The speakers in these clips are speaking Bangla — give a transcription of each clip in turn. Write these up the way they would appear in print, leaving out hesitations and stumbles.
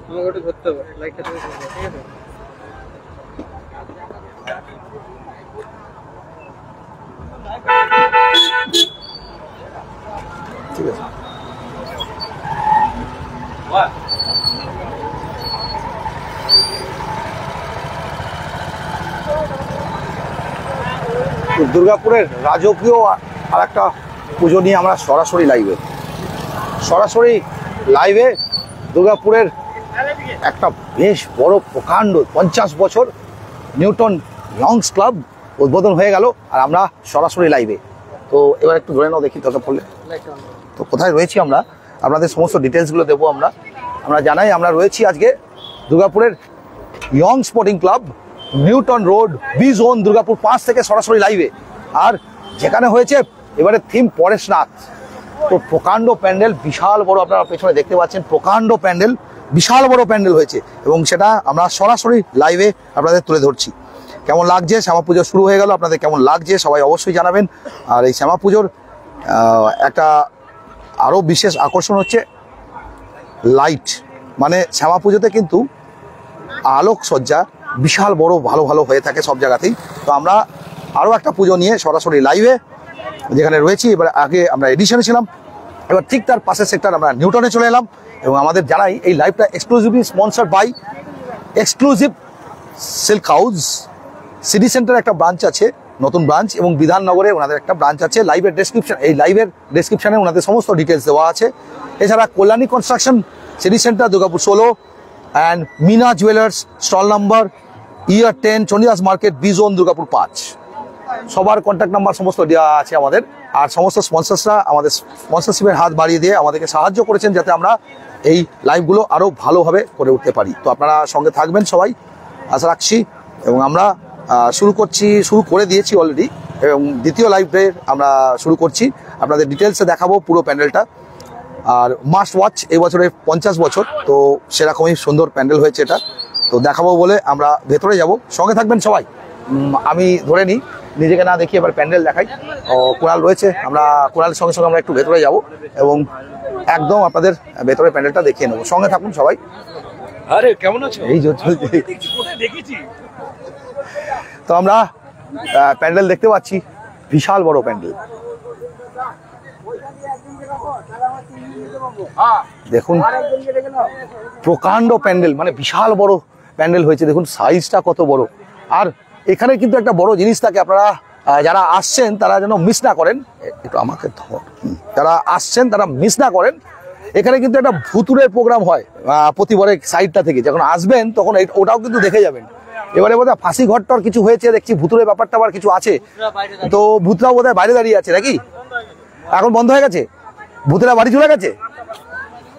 আমাকে একটু ধরতে হবে, লাইটটা ধরে ধরতে হবে, ঠিক আছে? ঠিক আছে। দুর্গাপুরের রাজকীয় আর একটা পুজো নিয়ে আমরা সরাসরি লাইভে দুর্গাপুরের একটা বেশ বড় প্রকাণ্ড 50 বছর নিউটন লংস ক্লাব উদ্বোধন হয়ে গেল, আর আমরা সরাসরি লাইভে। তো এবার একটু ধরে নাও দেখি দরকার পড়লে। তো কোথায় রয়েছি আমরা, আপনাদের সমস্ত ডিটেলসগুলো দেবো। আমরা জানাই আমরা রয়েছি আজকে দুর্গাপুরের young sporting club, Newton road, B zone, Durgapur 5 থেকে সরাসরি লাইভে। আর যেখানে হয়েছে এবারে থিম পরেশনাথ। তো প্রকাণ্ড প্যান্ডেল, বিশাল বড়, আপনারা পেছনে দেখতে পাচ্ছেন প্রকাণ্ড প্যান্ডেল, বিশাল বড় প্যান্ডেল হয়েছে এবং সেটা আমরা সরাসরি লাইভে আপনাদের তুলে ধরছি। কেমন লাগছে, শ্যামা পুজো শুরু হয়ে গেল, আপনাদের কেমন লাগছে সবাই অবশ্যই জানাবেন। আর এই শ্যামা পুজোর একটা আরও বিশেষ আকর্ষণ হচ্ছে লাইট, মানে শ্যামা পুজোতে কিন্তু আলোকসজ্জা বিশাল বড় ভালো ভালো হয়ে থাকে সব জায়গাতেই। তো আমরা আরও একটা পুজো নিয়ে সরাসরি লাইভে যেখানে রয়েছি, এবার আগে আমরা এডিশনে ছিলাম, এবার ঠিক তার পাশের সেক্টর আমরা নিউটনে চলে এলাম। এবং আমাদের জানাই এই লাইভটা exclusively sponsored by exclusive silk house. City সেন্টারে একটা ব্রাঞ্চ আছে, নতুন ব্রাঞ্চ, এবং বিধাননগরে ওনাদের একটা ব্রাঞ্চ আছে। লাইভের ডেসক্রিপশনে ওনাদের সমস্ত ডিটেলস দেওয়া আছে। এছাড়া Kalyani construction, city centre, Durgapur 16, and Meena jewellers, stall number ইয়ার 10, Chandidas market, B zone, Durgapur 5। সবার কন্ট্যাক্ট নাম্বার সমস্ত দেওয়া আছে আমাদের। আর সমস্ত স্পন্সরসরা আমাদের স্পন্সরশিপের হাত বাড়িয়ে দিয়ে আমাদেরকে সাহায্য করেছেন যাতে আমরা এই লাইভগুলো আরও ভালোভাবে করে উঠতে পারি। তো আপনারা সঙ্গে থাকবেন সবাই, আশা রাখছি। এবং আমরা শুরু করে দিয়েছি অলরেডি, এবং দ্বিতীয় লাইভে আমরা শুরু করছি। আপনাদের ডিটেলসে দেখাবো পুরো প্যান্ডেলটা। আর মাস্ট ওয়াচ, এই বছরে 50 বছর, তো সেরকমই সুন্দর প্যান্ডেল হয়েছে এটা। তো দেখাবো বলে আমরা ভেতরে যাব, সঙ্গে থাকবেন সবাই। আমি ধরে নিই, নিজেকে না দেখি এবার প্যান্ডেল দেখাই। কুণাল রয়েছে, আমরা কুণালের সঙ্গে সঙ্গে আমরা একটু ভেতরে যাব এবং একদম আপনাদের ভেতরে প্যান্ডেলটা দেখিয়ে নেবো। সঙ্গে থাকুন সবাই। আরে কেমন আছো? এই যে তো আমরা প্যান্ডেল দেখতে পাচ্ছি, বিশাল বড় প্যান্ডেল। দেখুন প্রকাণ্ড প্যান্ডেল, মানে বিশাল বড় প্যান্ডেল হয়েছে। দেখুন সাইজটা কত বড়। আর এখানে কিন্তু একটা বড় জিনিস থাকে, আপনারা যারা আসছেন তারা যেন মিস না করেন। একটু আমাকে যারা আসছেন তারা মিস না করেন। এখানে কিন্তু একটা ভুতুরের প্রোগ্রাম হয় প্রতিবারের সাইডটা থেকে। যখন আসবেন তখন ওটাও কিন্তু দেখে যাবেন। এবারে বোধহয় ফাঁসি ঘরটার কিছু হয়েছে দেখছি, ভুতুরের ব্যাপারটা আবার কিছু আছে। তো ভূতরাও বোধহয় বাইরে দাঁড়িয়ে আছে নাকি? এখন বন্ধ হয়ে গেছে? ভূতেরা বাড়ি চলে গেছে?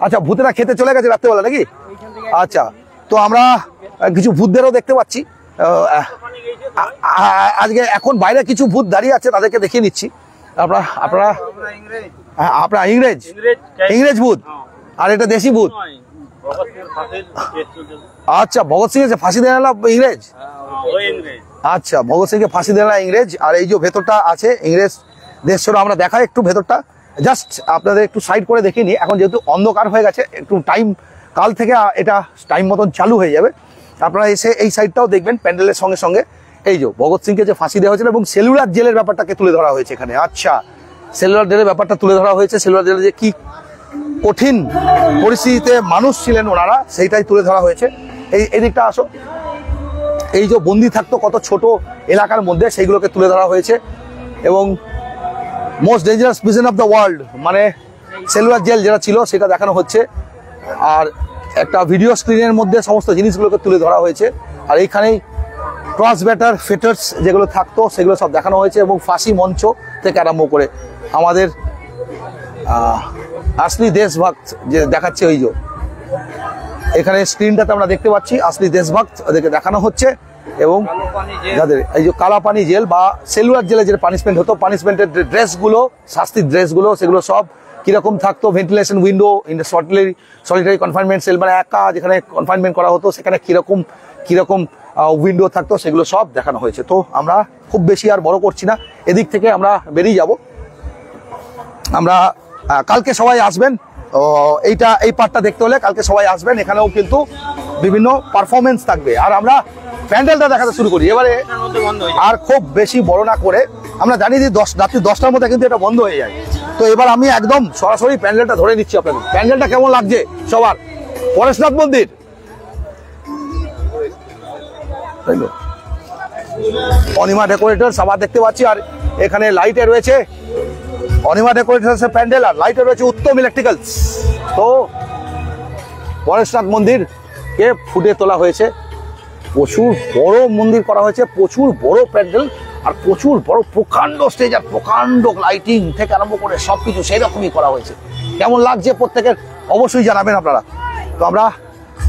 আচ্ছা, ভূতেরা খেতে চলে গেছে রাত্রেবেলা নাকি? আচ্ছা, তো আমরা কিছু ভূতদেরও দেখতে পাচ্ছি আজকে। এখন বাইরে কিছু ভূত দাঁড়িয়ে আছে, তাদেরকে দেখিয়ে নিচ্ছি। আপনারা ইংরেজ ভূত, আর এটা দেশি ভূত। আচ্ছা, ভগৎ সিং এর ফাঁসি দেওয়া ইংরেজ। আচ্ছা, ভগৎ সিংকে ফাঁসি দেওয়া ইংরেজ। আর এই যে ভেতরটা আছে ইংরেজ দেশ ছিল। আমরা দেখাই একটু ভেতরটা, জাস্ট আপনাদের একটু সাইড করে দেখিয়ে নিই। এখন যেহেতু অন্ধকার হয়ে গেছে, একটু কাল থেকে এটা টাইম মতন চালু হয়ে যাবে। আপনারা এসে এই সাইডটাও দেখবেন প্যান্ডেলের সঙ্গে সঙ্গে। এই যে ভগৎ সিংকে যে ফাঁসি দেওয়া হয়েছিল এবং সেলুলার জেলের ব্যাপারটাকে তুলে ধরা হয়েছে এখানে। আচ্ছা, সেলুলার জেলের ব্যাপারটা তুলে ধরা হয়েছে। সেলুলার জেলে যে কি কঠিন পরিস্থিতিতে মানুষ ছিলেন ওনারা, সেইটাই তুলে ধরা হয়েছে। এই দিকটা আসো। এই যে বন্দি থাকতো কত ছোট এলাকার মধ্যে, সেইগুলোকে তুলে ধরা হয়েছে। এবং most dangerous prison of the world, মানে সেলুলার জেল যেটা ছিল সেটা দেখানো হচ্ছে। আর একটা ভিডিও স্ক্রিনের মধ্যে সমস্ত জিনিসগুলোকে তুলে ধরা হয়েছে। আর এইখানেই ক্রস ব্যাটার ফেটার্স যেগুলো থাকতো সেগুলো সব দেখানো হয়েছে। এবং ফাঁসি মঞ্চ থেকে আরম্ভ করে আমাদের আসলি দেশভক্ত যে দেখাচ্ছে, ওই যে এখানে স্ক্রিনটাতে আমরা দেখতে পাচ্ছি আসলি দেশভক্ত ওদেরকে দেখানো হচ্ছে। এবং যাদের এই যে কালাপানি জেল বা সেলুলার জেলে যে পানিশমেন্ট হতো, পানিশমেন্টের ড্রেসগুলো, শাস্তির ড্রেসগুলো, সেগুলো সব কিরকম থাকতো। Ventilation window in solitary confinement cell, মানে একা যেখানে কনফাইনমেন্ট করা হতো সেখানে কিরকম উইন্ডো থাকতো, সেগুলো সব দেখানো হয়েছে। তো আমরা খুব বেশি আর বড় করছি না, এদিক থেকে আমরা বেরিয়ে যাব। আমরা কালকে সবাই আসবেন, তো এই পার্টটা দেখতে হলে কালকে সবাই আসবেন, এখানেও কিন্তু বিভিন্ন পারফরমেন্স থাকবে। আর আমরা প্যান্ডেলটা দেখাতে শুরু করি এবারে, আর খুব বেশি বড় না করে। আমরা জানি যে রাত্রি 10টার মধ্যে কিন্তু এটা বন্ধ হয়ে যায়। তো এবার আমি একদম সরাসরি প্যান্ডেলটা ধরে নিচ্ছি আপনাদের। প্যান্ডেলটা কেমন লাগছে সবার? পরেশনাথ মন্দির, অনিমা ডেকোরেটরস আবার দেখতে পাচ্ছি। আর এখানে লাইটে রয়েছে অনিমা ডেকোরেটরস এর প্যান্ডেল, আর লাইটে রয়েছে উত্তম ইলেকট্রিক্যালস। তো পরেশনাথ মন্দিরকে ফুটে তোলা হয়েছে, প্রচুর বড় মন্দির করা হয়েছে, প্রচুর বড় প্যান্ডেল, আর প্রচুর বড় প্রকাণ্ড স্টেজ, আর প্রকাণ্ড লাইটিং থেকে আরম্ভ করে সবকিছু সেই রকমই করা হয়েছে। কেমন লাগছে প্রত্যেকের অবশ্যই জানাবেন আপনারা। তো আমরা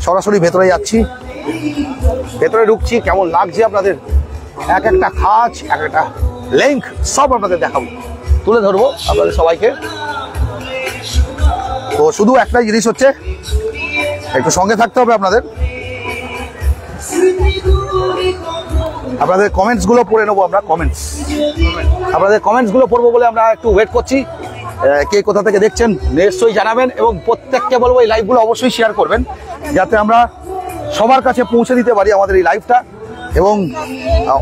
সরাসরি ভেতরে যাচ্ছি, ভেতরে ঢুকছি, কেমন লাগছে আপনাদের এক একটা খাঁজ, এক একটা লিঙ্ক সব আপনাদের দেখাবো, তুলে ধরবো আপনাদের সবাইকে। তো শুধু একটাই জিনিস হচ্ছে, একটু সঙ্গে থাকতে হবে আপনাদের। আপনাদের কমেন্টস গুলো পড়ে নেবো আমরা, আপনাদের কমেন্টস গুলো পড়বো বলে আমরা একটু ওয়েট করছি। কে কোথা থেকে দেখছেন নিশ্চয়ই জানাবেন, এবং প্রত্যেককে বলবো এই লাইভগুলো অবশ্যই শেয়ার করবেন, যাতে আমরা সবার কাছে পৌঁছে দিতে পারি আমাদের এই লাইভটা। এবং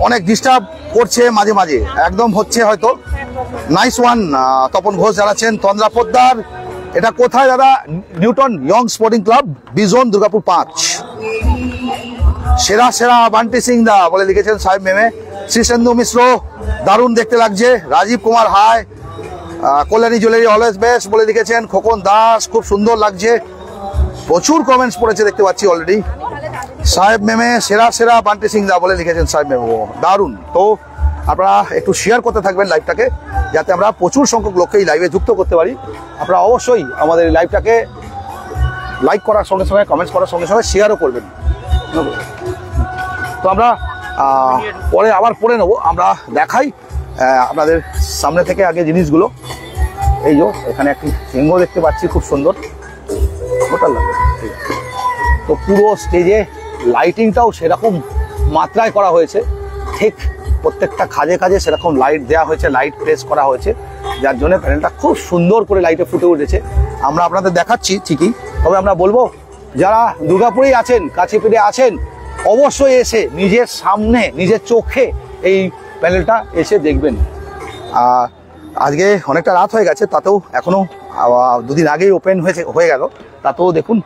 অনেক ডিস্টার্ব করছে মাঝে মাঝে, একদম হচ্ছে হয়তো। নাইস ওয়ান তপন ঘোষ জানাচ্ছেন, তন্দ্রা পোদ্দার। এটা কোথায় দাদা? নিউটন ইয়ং স্পোর্টিং ক্লাব, বিজন, দুর্গাপুর 5। সেরা সেরা বান্টি সিং দা বলে লিখেছেন সাহেব মেমে। শ্রীসেন্দু মিশ্র, দারুণ দেখতে লাগছে। Rajib Kumar hi, Kalyani jewellery always best বলে লিখেছেন। খোকন দাস, খুব সুন্দর লাগছে। প্রচুর কমেন্টস পড়েছে দেখতে পাচ্ছি অলরেডি। সাহেব মেমে, সেরা সেরা বান্টি সিং দা বলে লিখেছেন সাহেব মেমে, দারুণ। তো আপনারা একটু শেয়ার করতে থাকবেন লাইভটাকে, যাতে আমরা প্রচুর সংখ্যক লোককে এই লাইভে যুক্ত করতে পারি। আপনারা অবশ্যই আমাদের এই লাইভটাকে লাইক করার সঙ্গে সঙ্গে, কমেন্টস করার সঙ্গে সঙ্গে শেয়ারও করবেন। তো আমরা পরে আবার পড়ে নেবো, আমরা দেখাই আপনাদের সামনে থেকে আগে জিনিসগুলো। এই যে এখানে একটি সিংহ দেখতে পাচ্ছি, খুব সুন্দর, ওটা লাগবে। তো পুরো স্টেজে লাইটিংটাও সেরকম মাত্রায় করা হয়েছে, ঠিক প্রত্যেকটা খাজে খাজে সেরকম লাইট দেওয়া হয়েছে, লাইট প্লেস করা হয়েছে, যার জন্য প্যানেলটা খুব সুন্দর করে লাইটে ফুটে উঠেছে। আমরা আপনাদের দেখাচ্ছি ঠিকই, তবে আমরা বলবো যারা দুর্গাপুরেই আছেন, কাছেপিঠে আছেন, অবশ্যই এসে নিজের সামনে, নিজের চোখে এই প্যানেলটা এসে দেখবেন। আজকে অনেকটা রাত হয়ে গেছে, তাতেও এখনো দুদিন আগেই ওপেন হয়ে গেল, তাতেও দেখুন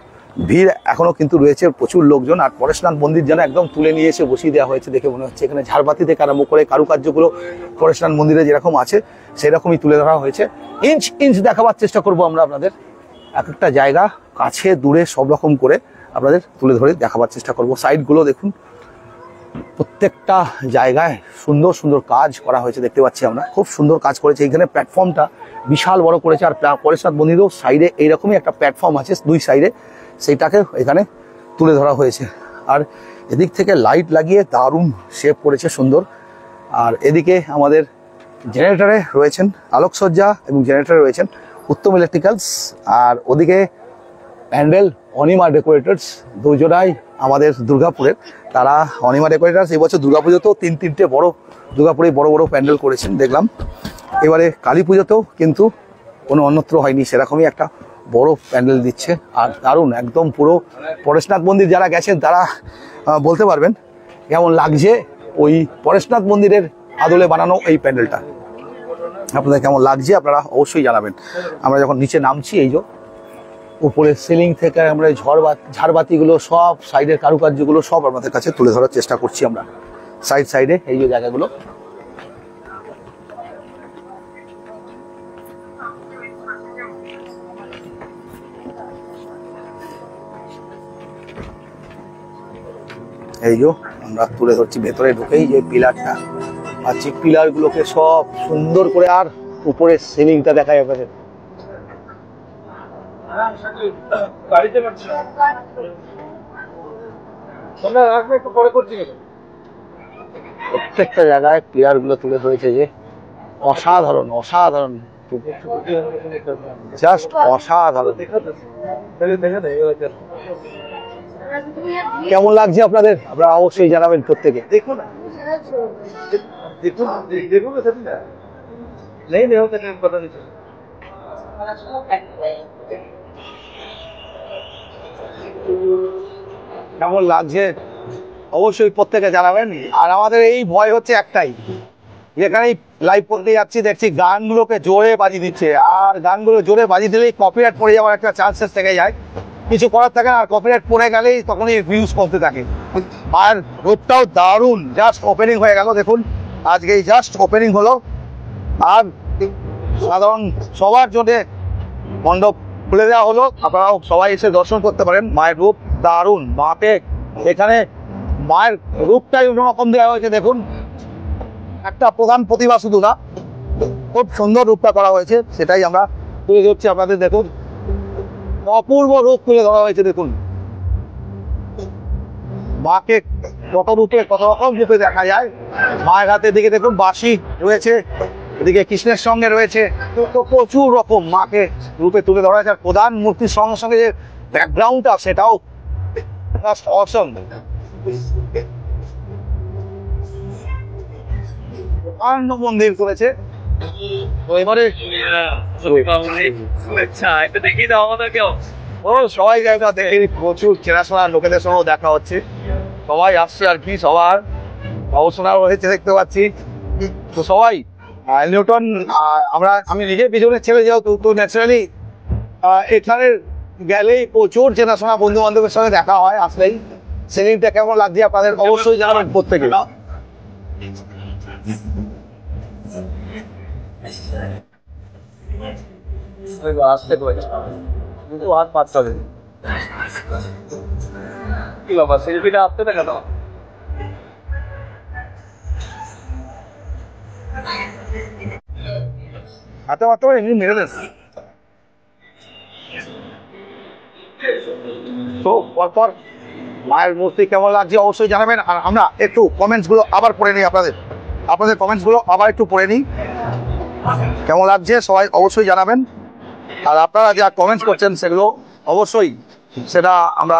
ভিড় এখনো কিন্তু রয়েছে, প্রচুর লোকজন। আর পরেশনাথ মন্দির যেন একদম তুলে নিয়ে এসে বসিয়ে দেওয়া হয়েছে দেখে মনে হচ্ছে। এখানে ঝাড়বাতি থেকে আরম্ভ করে কারুকার্যগুলো পরেশনাথ মন্দিরে যেরকম আছে সেরকমই তুলে ধরা হয়েছে। ইঞ্চ ইঞ্চ দেখাবার চেষ্টা করবো আমরা আপনাদের, এক একটা জায়গা কাছে দূরে সব রকম করে আপনাদের তুলে ধরে দেখাবার চেষ্টা করব। সাইডগুলো দেখুন, প্রত্যেকটা জায়গায় সুন্দর সুন্দর কাজ করা হয়েছে দেখতে পাচ্ছি আমরা, খুব সুন্দর কাজ করেছে। এখানে প্ল্যাটফর্মটা বিশাল বড় করেছে, আর পরেশনাথ মন্দিরেও সাইডে এইরকমই একটা প্ল্যাটফর্ম আছে দুই সাইডে, সেইটাকে এখানে তুলে ধরা হয়েছে। আর এদিক থেকে লাইট লাগিয়ে দারুণ শেপ করেছে, সুন্দর। আর এদিকে আমাদের জেনারেটরে রয়েছেন আলোকসজ্জা, এবং জেনারেটরে রয়েছেন উত্তম ইলেকট্রিক্যালস। আর ওদিকে প্যান্ডেল অনিমা ডেকোরেটরস, দুজনাই আমাদের দুর্গাপুরের। তারা অনিমা ডেকোরেটরস এই বছর দুর্গাপুজোতেও তিনটে বড় দুর্গাপুরে বড় বড় প্যান্ডেল করেছেন দেখলাম। এবারে কালী পুজোতেও কিন্তু কোনো অন্যত্র হয়নি, সেরকমই একটা বড় প্যান্ডেল দিচ্ছে। আর দারুণ, একদম পুরো পরেশনাথ মন্দির যারা গেছেন তারা বলতে পারবেন কেমন লাগছে ওই পরেশনাথ মন্দিরের আদলে বানানো এই প্যান্ডেলটা। আপনাদের কেমন লাগছে আপনারা অবশ্যই জানাবেন। আমরা যখন নিচে নামছি, এই যে উপরে সিলিং থেকে আমরা ঝাড়বাতিগুলো সব, সাইডের কারুকার্যগুলো সব আপনাদের কাছে তুলে ধরার চেষ্টা করছি আমরা। সাইডে এই যে জায়গাগুলো, এই যে আমরা তুলে ধরছি। ভেতরে ঢুকেই যে পিলারটা আছে, পিলারগুলোকে সব সুন্দর করে, আর উপরে সিলিংটা দেখা যাবে। প্রত্যেকটা জায়গায় প্লেয়ার গুলো তুলে ধরেছে, যে অসাধারণ অসাধারণ, জাস্ট অসাধারণ। কেমন লাগছে আপনাদের আপনারা অবশ্যই জানাবেন প্রত্যেকে। দেখুন দেখুন দেখুন नहीं नहीं होता पता नहीं কেমন লাগছে অবশ্যই প্রত্যেকে জানাবেন। আর আমাদের এই ভয় হচ্ছে একটাই, যেখানেই লাইভ করতে যাচ্ছি দেখছি গানগুলোকে জোরে বাজিয়ে দিচ্ছে, আর গানগুলো জোরে বাজিয়ে দিলেই কপিরাইট পড়ে যাওয়ার একটা চান্সেস থেকে যায়, কিছু করার থাকে না। আর কপিরাইট পড়ে গেলেই তখনই ভিউজ কমতে থাকে। আর রোডটাও দারুণ, জাস্ট ওপেনিং হয়ে গেল, দেখুন আজকেই জাস্ট ওপেনিং হলো। আর সাধারণ সবার জন্য মণ্ডপ খুলে দেওয়া হলো, আপনারাও সবাই এসে দর্শন করতে পারেন। মায়ের রূপ দারুণ, মাকে এখানে মায়ের রূপটাই অন্যরকম দেওয়া হয়েছে। দেখুন একটা প্রধান প্রতিভা শুধু না, খুব সুন্দর রূপটা করা হয়েছে, সেটাই আমরা তুলে ধরছি আপনাদের। দেখুন অপূর্ব রূপ তুলে ধরা হয়েছে। দেখুন মাকে কত রূপে, কত রকম রূপে দেখা যায়। মায়ের হাতের দিকে দেখুন বাঁশি রয়েছে, এদিকে কৃষ্ণের সঙ্গে রয়েছে, তো প্রচুর রকম মাকে রূপে তুলে ধরা হয়েছে। আর প্রধান মূর্তির সঙ্গে সঙ্গে যে ব্যাকগ্রাউন্ডটা সেটাও অসম। প্রকাণ্ড মন্দির করেছে। তো এবারে সবাই জায়গা দেখে প্রচুর চেনাশোনা লোকেদের সঙ্গেও দেখা হচ্ছে, সবাই আসছে আর কি, সবার গবেষণাও হয়েছে দেখতে পাচ্ছি। তো সবাই নিউটন, আমি নিজের পিছনে ছেড়ে যাও তো ন্যাচারালি এখানে গেলেই প্রচুর চেনাশোনা বন্ধু বান্ধবের সঙ্গে দেখা হয় আসলেই। সেলিংটা কেমন লাগছে আপনাদের অবশ্যই জানাবেন প্রত্যেকে। আসতে কিন্তু হাত পাচ্ছে কি বাবা, সেলফিটা আসতে দেখা দাও। হাতে মাত্র এমনি মেরে দেন। তো পরপর মায়ের মূর্তি কেমন লাগছে অবশ্যই জানাবেন। আর আমরা একটু কমেন্টসগুলো আবার পড়ে নিই, আপনাদের কমেন্টসগুলো আবার একটু পড়ে নিই। কেমন লাগছে সবাই অবশ্যই জানাবেন। আর আপনারা যা কমেন্টস করছেন সেগুলো অবশ্যই সেটা আমরা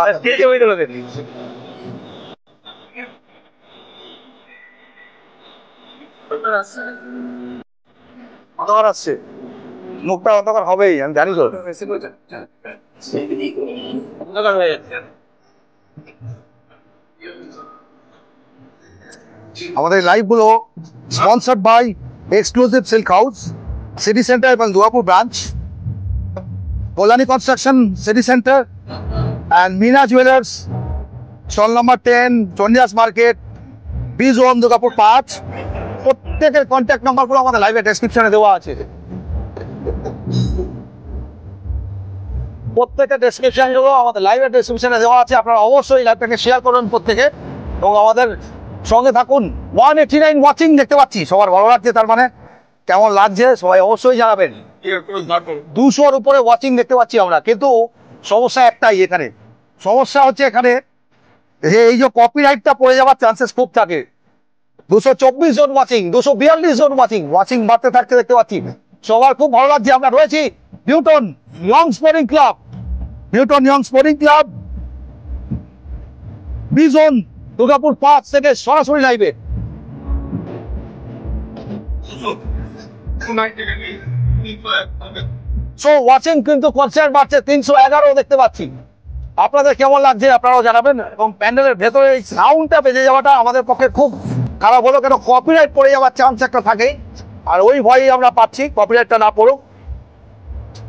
অন্ধকার আসছে, মুখটা অন্ধকার হবেই, আমি জানি তো। আমাদের লাইভগুলো sponsored by exclusive silk house, city centre এবং Durgapur branch, Kalyani construction city centre and Meena jewellers, stall number 10, Chandidas market, B zone, Durgapur 5। প্রত্যেকের কন্ট্যাক্ট নাম্বারগুলো আমাদের লাইভের ডেসক্রিপশনে দেওয়া আছে। প্রত্যেকের ডেসক্রিপশনগুলো আমাদের লাইভের ডেসক্রিপশনে দেওয়া আছে। আপনারা অবশ্যই লাইভটাকে শেয়ার করুন প্রত্যেকে, এবং আমাদের সঙ্গে থাকুন। 189 ওয়াচিং দেখতে পাচ্ছি, সবার ভালো লাগছে, তার মানে কেমন লাগছে সবাই অবশ্যই জানাবেন। 200-র উপরে ওয়াচিং দেখতে পাচ্ছি আমরা, কিন্তু সমস্যা একটাই, এখানে সমস্যা হচ্ছে এখানে যে এই যে কপিরাইটটা পড়ে যাওয়ার চান্সেস খুব থাকে। 224 জন ওয়াচিং, 242 জন ওয়াচিং বাড়তে থাকতে দেখতে পাচ্ছি। সবার খুব ভালো লাগছে। আমরা রয়েছি Newton young sporting club, B zone, Durgapur 5 থেকে সরাসরি লাইভে। সো ওয়াচিং কিন্তু কনসার্ট বাড়ছে, 311 দেখতে পাচ্ছি। আপনাদের কেমন লাগছে আপনারাও জানাবেন। এবং প্যান্ডেলের ভেতরে এই সাউন্ডটা বেজে যাওয়াটা আমাদের পক্ষে খুব খারাপ হলো, কেন কপিরাইট পড়ে যাওয়ার চান্স একটা থাকেই, আর ওই ভয়ই আমরা পাচ্ছি কপিরাইটটা না পড়ুক।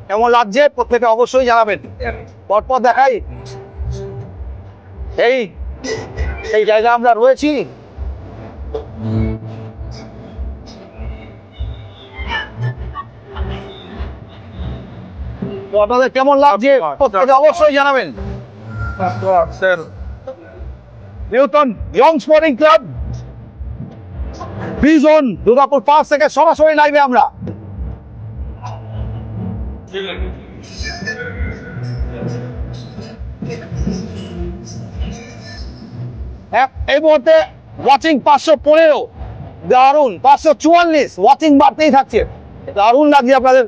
কেমন লাগছে প্রত্যেকে অবশ্যই জানাবেন। পরপর দেখাই এই জায়গায় আমরা রয়েছি। আপনাদের কেমন লাগছে প্রত্যেকে অবশ্যই জানাবেন। Newton young sporting club, B zone, Durgapur 5 থেকে সরাসরি লাইভে আমরা। এই মুহূর্তে ওয়াচিং 515, দারুণ। 544 ওয়াচিং বাড়তেই থাকছে, দারুণ লাগছে। আপনাদের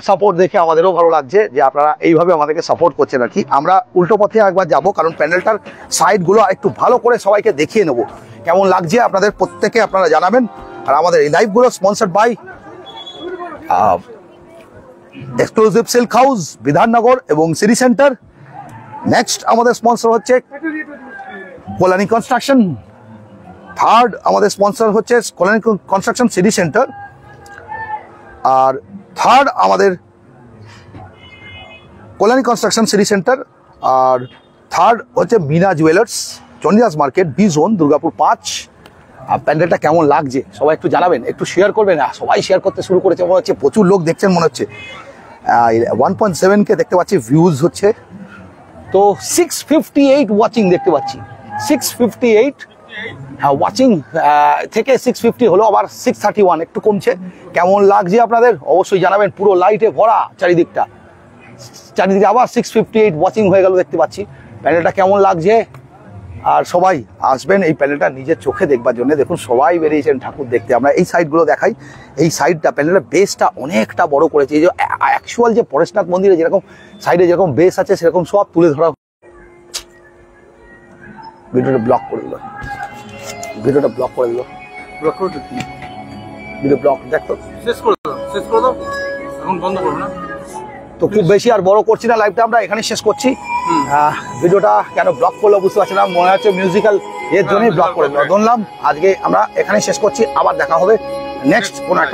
সাপোর্ট দেখে আমাদেরও ভালো লাগছে যে আপনারা এইভাবে আমাদেরকে সাপোর্ট করছেন আর কি। আমরা উল্টো পথে একবার যাব, কারণ প্যান্ডেলটার সাইডগুলো একটু ভালো করে সবাইকে দেখিয়ে নেব। কেমন লাগছে আপনাদের প্রত্যেকে আপনারা জানাবেন। আর আমাদের এই লাইভগুলো sponsored by exclusive silk house, Bidhannagar এবং সিটি সেন্টার, নেক্সট আমাদের স্পন্সর হচ্ছে কল্যাণী কনস্ট্রাকশন। থার্ড আমাদের স্পন্সর হচ্ছে কল্যাণী কনস্ট্রাকশন সিটি সেন্টার। আর থার্ড আমাদের কল্যাণী কনস্ট্রাকশন সিটি সেন্টার। আর থার্ড হচ্ছে Meena jewellers, Chandidas market, B zone, Durgapur 5। আর প্যান্ডেলটা কেমন লাগছে সবাই একটু জানাবেন, একটু শেয়ার করবেন। সবাই শেয়ার করতে শুরু করেছে মনে হচ্ছে, প্রচুর লোক দেখছেন মনে হচ্ছে। 1.7K দেখতে পাচ্ছি ভিউজ হচ্ছে। তো 658 ওয়াচিং দেখতে পাচ্ছি, 658 ওয়াচিং থেকে 650 হলো, আবার 631 একটু কমছে। কেমন লাগছে আপনাদের অবশ্যই জানাবেন। পুরো লাইটে ভরা চারিদিকটা, চারিদিকে আবার 658 ওয়াচিং হয়ে গেল দেখতে পাচ্ছি। প্যান্ডেলটা কেমন লাগছে? আর সবাই আসবেন এই প্যান্ডেলটা নিজের চোখে দেখবার জন্য। দেখুন সবাই বেরিয়েছেন ঠাকুর দেখতে। আমরা এই সাইডগুলো দেখাই, এই সাইডটা প্যান্ডেলের বেসটা অনেকটা বড় করেছে। এই যে অ্যাকচুয়াল যে পরেশনাথ মন্দিরে যেরকম সাইডে যেরকম বেস আছে সেরকম সব তুলে ধরা। ভিডিওটা ব্লক করে দিল, ভিডিওটা ব্লক করে দিল, ভিডিও ব্লক। দেখতো শেষ করে দাও এখন বন্ধ করবো না। তো খুব বেশি আর বড় করছি না, লাইভটা আমরা এখানে শেষ করছি। ভিডিওটা কেন ব্লক করলো বুঝতে পারছি না, মনে হচ্ছে মিউজিক্যাল এর জন্যই ব্লক করে ধরলাম। আজকে আমরা এখানে শেষ করছি, আবার দেখা হবে নেক্সট কোনো একটা